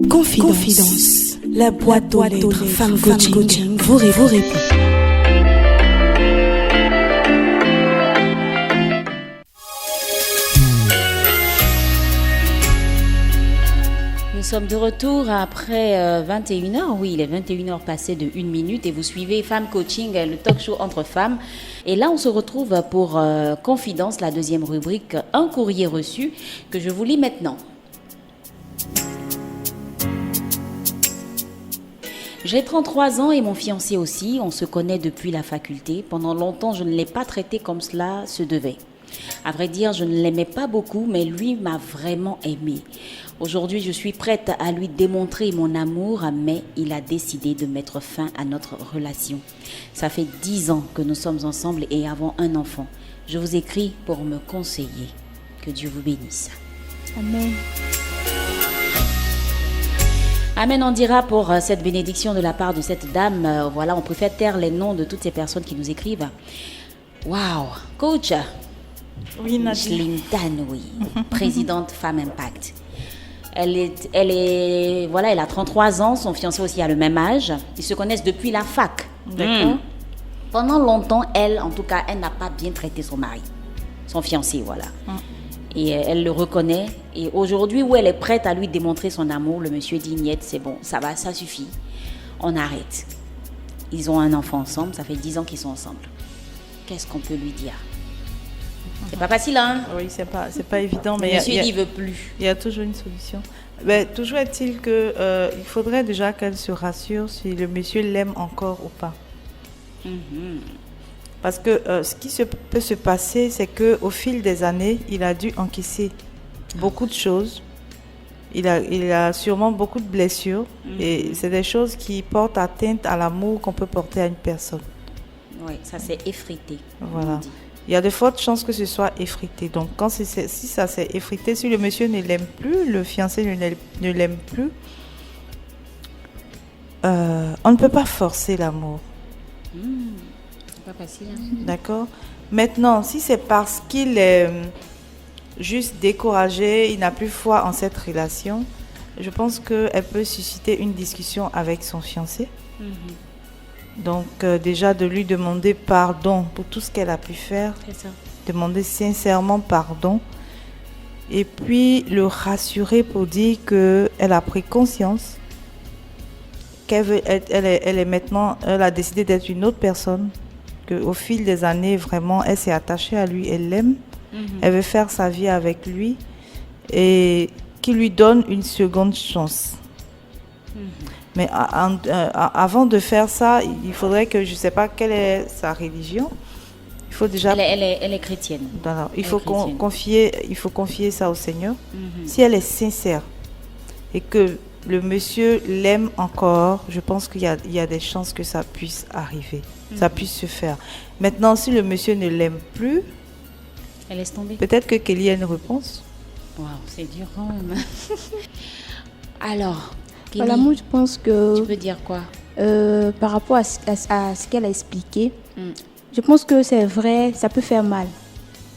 Confidence. La boîte aux lettres Femme Coaching vous répond. Nous sommes de retour après 21h. Oui, il est 21h passé de 1 minute et vous suivez Femme Coaching, le talk show entre femmes. Et là, on se retrouve pour Confidence, la deuxième rubrique, un courrier reçu que je vous lis maintenant. J'ai 33 ans et mon fiancé aussi. On se connaît depuis la faculté. Pendant longtemps, je ne l'ai pas traité comme cela se devait. À vrai dire, je ne l'aimais pas beaucoup, mais lui m'a vraiment aimée. Aujourd'hui, je suis prête à lui démontrer mon amour, mais il a décidé de mettre fin à notre relation. Ça fait 10 ans que nous sommes ensemble et avons un enfant. Je vous écris pour me conseiller. Que Dieu vous bénisse. Amen. Amen, on dira pour cette bénédiction de la part de cette dame. Voilà, on préfère taire les noms de toutes ces personnes qui nous écrivent. Waouh, coach. Oui, Nadine. Clinton, oui, présidente Femme Impact. Elle a 33 ans, son fiancé aussi a le même âge. Ils se connaissent depuis la fac. D'accord. Pendant longtemps, elle n'a pas bien traité son mari, son fiancé, voilà. Et elle le reconnaît. Et aujourd'hui, où elle est prête à lui démontrer son amour, le monsieur dit, niet, c'est bon, ça va, ça suffit. On arrête. Ils ont un enfant ensemble, ça fait 10 ans qu'ils sont ensemble. Qu'est-ce qu'on peut lui dire? C'est pas facile, hein? Oui, c'est pas évident, mais le monsieur dit, il veut plus. Il y a toujours une solution. Mais toujours est-il que il faudrait déjà qu'elle se rassure si le monsieur l'aime encore ou pas. Parce que ce qui peut se passer, c'est qu'au fil des années, il a dû encaisser beaucoup de choses. Il a sûrement beaucoup de blessures. Et c'est des choses qui portent atteinte à l'amour qu'on peut porter à une personne. Oui, ça s'est effrité. Voilà. Il y a de fortes chances que ce soit effrité. Donc, si ça s'est effrité, si le monsieur ne l'aime plus, le fiancé ne l'aime plus, on ne peut pas forcer l'amour. C'est pas facile. Hein? D'accord. Maintenant, si c'est parce qu'il est juste découragé, il n'a plus foi en cette relation, je pense qu'elle peut susciter une discussion avec son fiancé. Donc, déjà de lui demander pardon pour tout ce qu'elle a pu faire. C'est ça. Demander sincèrement pardon. Et puis, le rassurer pour dire qu'elle a pris conscience, elle est maintenant, elle a décidé d'être une autre personne, qu'au fil des années, vraiment, elle s'est attachée à lui, elle l'aime, elle veut faire sa vie avec lui et qu'il lui donne une seconde chance. Mais avant de faire ça, il faudrait que, je ne sais pas quelle est sa religion, il faut déjà... Elle est chrétienne. Alors, il faut confier ça au Seigneur. Si elle est sincère et que le monsieur l'aime encore, je pense qu'il y a des chances que ça puisse arriver, ça puisse se faire. Maintenant, si le monsieur ne l'aime plus, elle laisse tomber. Peut-être que Kelly a une réponse. Waouh, c'est dur quand même. Alors... Voilà, moi je pense que... Tu veux dire quoi? Par rapport à ce qu'elle a expliqué, je pense que c'est vrai, ça peut faire mal.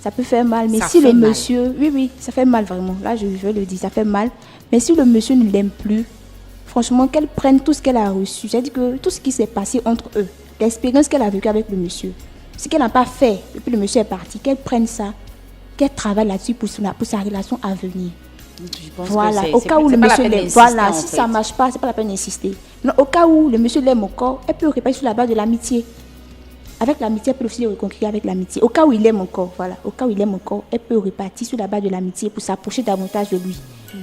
Ça peut faire mal, mais si le monsieur... Oui, ça fait mal vraiment. Là, je veux le dire, ça fait mal. Mais si le monsieur ne l'aime plus, franchement, qu'elle prenne tout ce qu'elle a reçu. C'est-à-dire que tout ce qui s'est passé entre eux, l'expérience qu'elle a vécue avec le monsieur, ce qu'elle n'a pas fait depuis le monsieur est parti, qu'elle prenne ça, qu'elle travaille là-dessus pour sa relation à venir. Voilà, au cas où le monsieur l'aime, voilà, si ça ne marche pas, c'est pas la peine d'insister. Non, au cas où le monsieur l'aime encore, elle peut repartir sur la base de l'amitié. Avec l'amitié, elle peut aussi le reconquérir avec l'amitié. Au cas où il aime encore, voilà, au cas où il aime encore, elle peut repartir sur la base de l'amitié pour s'approcher davantage de lui,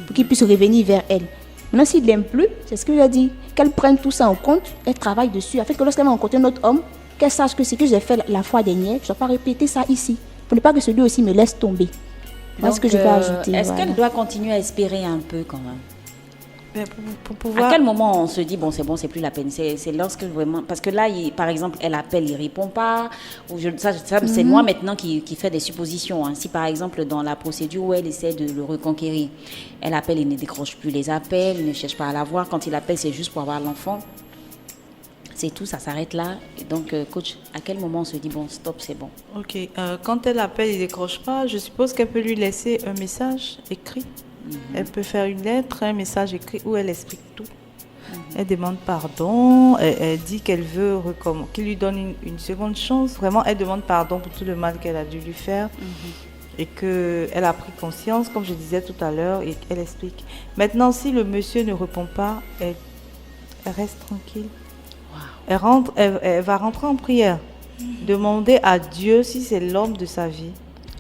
pour qu'il puisse revenir vers elle. Maintenant, s'il ne l'aime plus, c'est ce que je ai dit, qu'elle prenne tout ça en compte, elle travaille dessus, afin que lorsqu'elle va rencontrer un autre homme, qu'elle sache que ce que j'ai fait la fois dernière, je ne dois pas répéter ça ici, pour ne pas que celui aussi me laisse tomber. Donc, ce que je vais ajouter. Est-ce qu'elle doit continuer à espérer un peu quand même? Mais pour pouvoir... À quel moment on se dit, bon, c'est plus la peine? C'est lorsque vraiment... Parce que là, par exemple, elle appelle, il ne répond pas. Ou c'est moi maintenant qui fais des suppositions. Hein. Si par exemple, dans la procédure où elle essaie de le reconquérir, elle appelle, il ne décroche plus les appels, il ne cherche pas à la voir. Quand il appelle, c'est juste pour avoir l'enfant. C'est tout, ça s'arrête là. Et donc, coach, à quel moment on se dit, bon, stop, c'est bon? Ok, quand elle appelle, il ne décroche pas, je suppose qu'elle peut lui laisser un message écrit Elle peut faire une lettre, un message écrit où elle explique tout. Elle demande pardon, elle dit qu'elle veut qu'il lui donne une seconde chance. Vraiment, elle demande pardon pour tout le mal qu'elle a dû lui faire. Et qu'elle a pris conscience, comme je disais tout à l'heure, et elle explique. Maintenant, si le monsieur ne répond pas, elle reste tranquille. Elle va rentrer en prière. Demander à Dieu, si c'est l'homme de sa vie,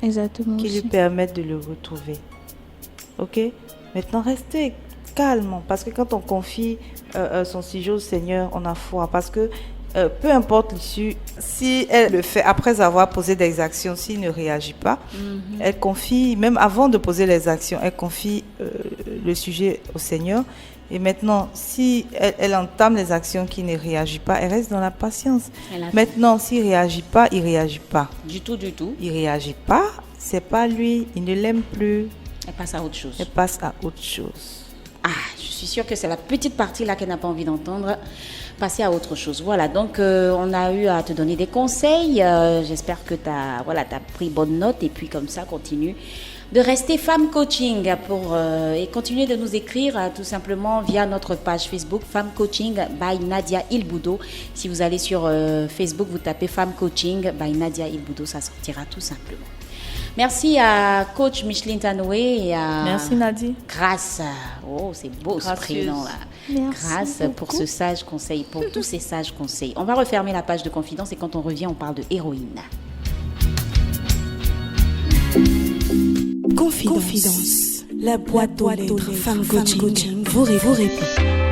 Exactement. qui lui permette de le retrouver. Ok? Maintenant, restez calme, parce que quand on confie son sujet au Seigneur, on a foi. Parce que peu importe l'issue, si elle le fait après avoir posé des actions, s'il ne réagit pas, elle confie, même avant de poser les actions, elle confie le sujet au Seigneur. Et maintenant, si elle entame les actions qui ne réagit pas, elle reste dans la patience. Maintenant, s'il ne réagit pas, il ne réagit pas. Du tout. Il ne réagit pas, c'est pas lui, il ne l'aime plus. Elle passe à autre chose. Elle passe à autre chose. Ah, je suis sûre que c'est la petite partie là qu'elle n'a pas envie d'entendre. Passer à autre chose. Voilà, donc on a eu à te donner des conseils. J'espère que tu as pris bonne note et puis comme ça, continue de rester femme coaching et continuer de nous écrire tout simplement via notre page Facebook Femme Coaching by Nadia Ilboudo. Si vous allez sur Facebook, vous tapez Femme Coaching by Nadia Ilboudo, ça sortira tout simplement. Merci à coach Micheline Tanoué et à Merci Nadie. Grâce. Oh, c'est beau ce prénom là. Grâce pour ce sage conseil, pour tous ces sages conseils. On va refermer la page de confidence et quand on revient, on parle de héroïne. Confidence. La boîte aux lettres Femme Coaching vous répond.